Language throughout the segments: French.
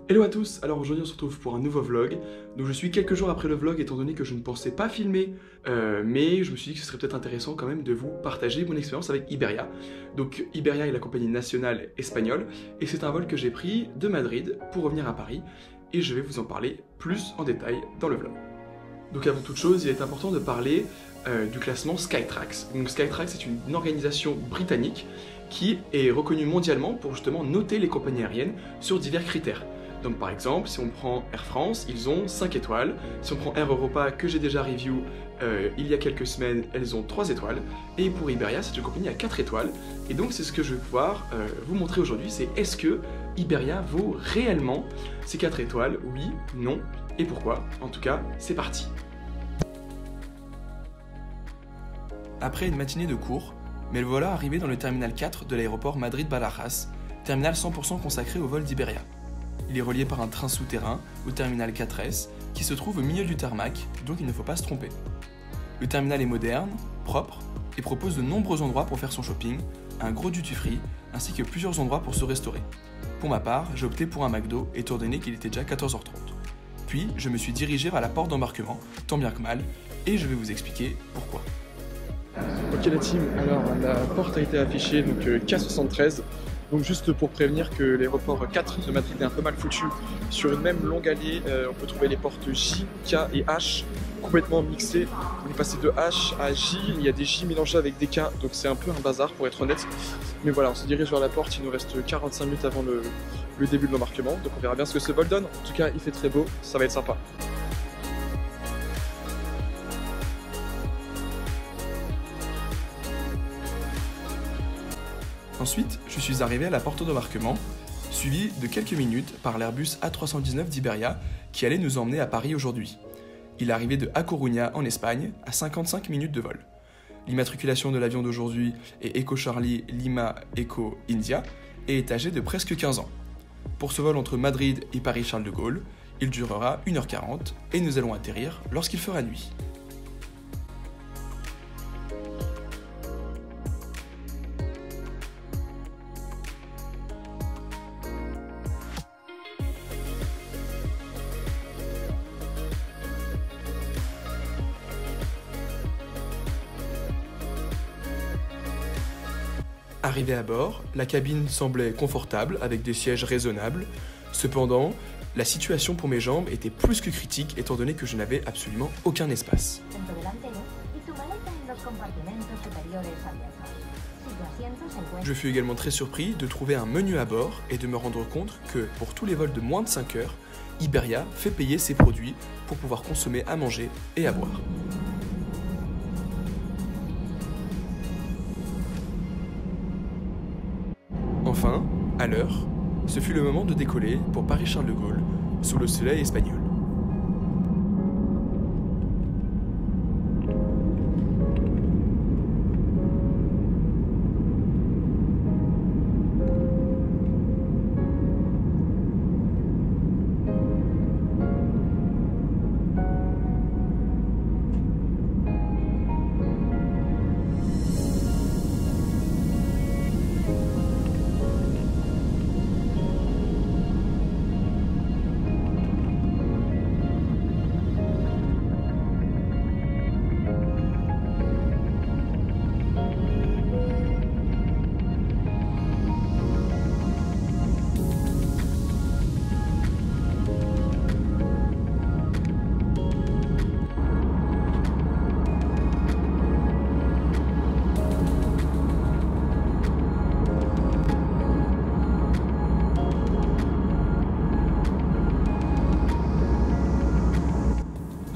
Hello à tous, alors aujourd'hui on se retrouve pour un nouveau vlog. Donc je suis quelques jours après le vlog étant donné que je ne pensais pas filmer, mais je me suis dit que ce serait peut-être intéressant quand même de vous partager mon expérience avec Iberia. Donc Iberia est la compagnie nationale espagnole et c'est un vol que j'ai pris de Madrid pour revenir à Paris et je vais vous en parler plus en détail dans le vlog. Donc avant toute chose, il est important de parler du classement Skytrax. Donc Skytrax est une organisation britannique qui est reconnue mondialement pour justement noter les compagnies aériennes sur divers critères. Donc par exemple, si on prend Air France, ils ont 5 étoiles. Si on prend Air Europa, que j'ai déjà review il y a quelques semaines, elles ont 3 étoiles. Et pour Iberia, c'est une compagnie à 4 étoiles. Et donc c'est ce que je vais pouvoir vous montrer aujourd'hui, c'est est-ce que Iberia vaut réellement ces 4 étoiles? Oui, non, et pourquoi? En tout cas, c'est parti. Après une matinée de cours, me voilà arrivé dans le terminal 4 de l'aéroport Madrid-Barajas, terminal 100% consacré au vol d'Iberia. Il est relié par un train souterrain au terminal 4S qui se trouve au milieu du tarmac, donc il ne faut pas se tromper. Le terminal est moderne, propre et propose de nombreux endroits pour faire son shopping, un gros duty-free ainsi que plusieurs endroits pour se restaurer. Pour ma part, j'ai opté pour un McDo étant donné qu'il était déjà 14h30. Puis, je me suis dirigé vers la porte d'embarquement, tant bien que mal, et je vais vous expliquer pourquoi. Ok la team, alors la porte a été affichée, donc K73. Donc juste pour prévenir que l'aéroport 4 de Madrid est un peu mal foutu. Sur une même longue allée, on peut trouver les portes J, K et H complètement mixées. On est passé de H à J, il y a des J mélangés avec des K, donc c'est un peu un bazar pour être honnête. Mais voilà, on se dirige vers la porte, il nous reste 45 minutes avant le début de l'embarquement, donc on verra bien ce que ce vol donne. En tout cas, il fait très beau, ça va être sympa. Ensuite, je suis arrivé à la porte d'embarquement, suivi de quelques minutes par l'Airbus A319 d'Iberia qui allait nous emmener à Paris aujourd'hui. Il est arrivé de A Coruña en Espagne à 55 minutes de vol. L'immatriculation de l'avion d'aujourd'hui est Echo Charlie Lima Echo India et est âgé de presque 15 ans. Pour ce vol entre Madrid et Paris-Charles de Gaulle, il durera 1h40 et nous allons atterrir lorsqu'il fera nuit. Arrivé à bord, la cabine semblait confortable avec des sièges raisonnables. Cependant, la situation pour mes jambes était plus que critique étant donné que je n'avais absolument aucun espace. Je fus également très surpris de trouver un menu à bord et de me rendre compte que pour tous les vols de moins de 5 heures, Iberia fait payer ses produits pour pouvoir consommer à manger et à boire. Enfin, à l'heure, ce fut le moment de décoller pour Paris-Charles de Gaulle, sous le soleil espagnol.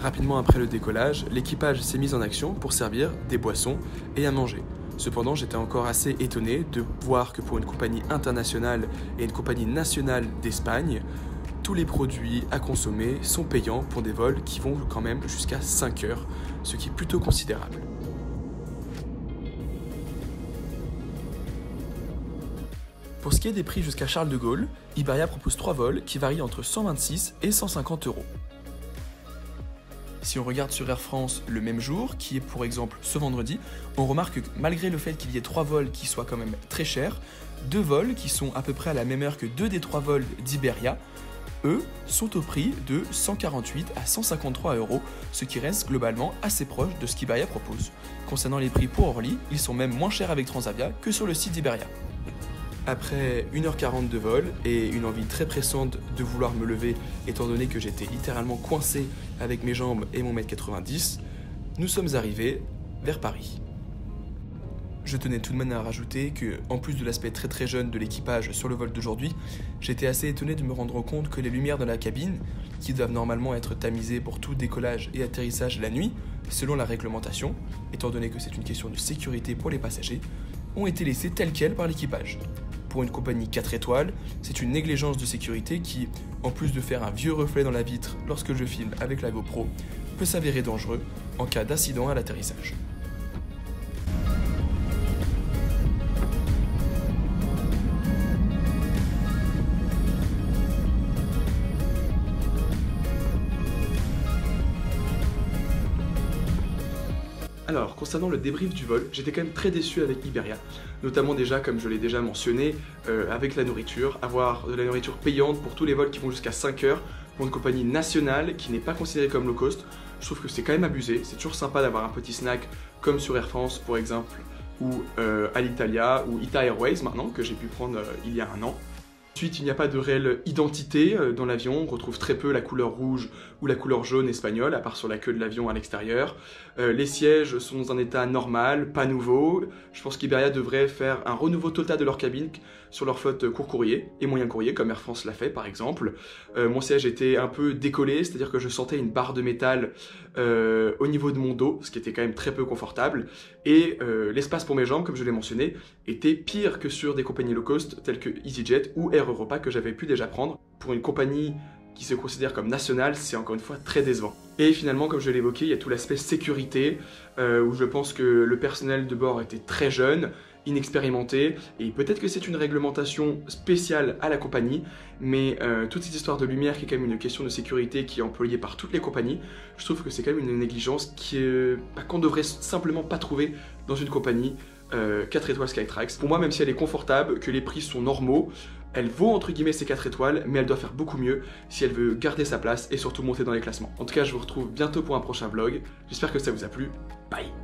Rapidement après le décollage, l'équipage s'est mis en action pour servir des boissons et à manger. Cependant, j'étais encore assez étonné de voir que pour une compagnie internationale et une compagnie nationale d'Espagne, tous les produits à consommer sont payants pour des vols qui vont quand même jusqu'à 5 heures, ce qui est plutôt considérable. Pour ce qui est des prix jusqu'à Charles de Gaulle, Iberia propose 3 vols qui varient entre 126 et 150 euros. Si on regarde sur Air France le même jour, qui est pour exemple ce vendredi, on remarque que malgré le fait qu'il y ait 3 vols qui soient quand même très chers, 2 vols qui sont à peu près à la même heure que 2 des 3 vols d'Iberia, eux, sont au prix de 148 à 153 €, ce qui reste globalement assez proche de ce qu'Iberia propose. Concernant les prix pour Orly, ils sont même moins chers avec Transavia que sur le site d'Iberia. Après 1h40 de vol et une envie très pressante de vouloir me lever étant donné que j'étais littéralement coincé avec mes jambes et mon 1m90, nous sommes arrivés vers Paris. Je tenais tout de même à rajouter que, en plus de l'aspect très très jeune de l'équipage sur le vol d'aujourd'hui, j'étais assez étonné de me rendre compte que les lumières dans la cabine, qui doivent normalement être tamisées pour tout décollage et atterrissage la nuit, selon la réglementation, étant donné que c'est une question de sécurité pour les passagers, ont été laissées telles quelles par l'équipage. Pour une compagnie 4 étoiles, c'est une négligence de sécurité qui, en plus de faire un vieux reflet dans la vitre lorsque je filme avec la GoPro, peut s'avérer dangereux en cas d'incident à l'atterrissage. Alors, concernant le débrief du vol, j'étais quand même très déçu avec Iberia, notamment déjà, comme je l'ai déjà mentionné, avec la nourriture, avoir de la nourriture payante pour tous les vols qui vont jusqu'à 5 heures, pour une compagnie nationale qui n'est pas considérée comme low cost, je trouve que c'est quand même abusé, c'est toujours sympa d'avoir un petit snack comme sur Air France par exemple, ou Alitalia, ou Ita Airways maintenant, que j'ai pu prendre il y a un an. Ensuite, il n'y a pas de réelle identité dans l'avion, on retrouve très peu la couleur rouge ou la couleur jaune espagnole, à part sur la queue de l'avion à l'extérieur. Les sièges sont dans un état normal, pas nouveau. Je pense qu'Iberia devrait faire un renouveau total de leur cabine sur leur flotte court courrier et moyen courrier, comme Air France l'a fait par exemple. Mon siège était un peu décollé, c'est-à-dire que je sentais une barre de métal au niveau de mon dos, ce qui était quand même très peu confortable. Et l'espace pour mes jambes, comme je l'ai mentionné, était pire que sur des compagnies low cost telles que EasyJet ou Air Europa que j'avais pu déjà prendre. Pour une compagnie qui se considère comme nationale, c'est encore une fois très décevant. Et finalement, comme je l'ai évoqué, il y a tout l'aspect sécurité, où je pense que le personnel de bord était très jeune, inexpérimenté, et peut-être que c'est une réglementation spéciale à la compagnie, mais toute cette histoire de lumière qui est quand même une question de sécurité qui est employée par toutes les compagnies, je trouve que c'est quand même une négligence qu'on devrait simplement pas trouver dans une compagnie 4 étoiles Skytrax. Pour moi, même si elle est confortable, que les prix sont normaux, elle vaut entre guillemets ses 4 étoiles, mais elle doit faire beaucoup mieux si elle veut garder sa place et surtout monter dans les classements. En tout cas, je vous retrouve bientôt pour un prochain vlog. J'espère que ça vous a plu. Bye!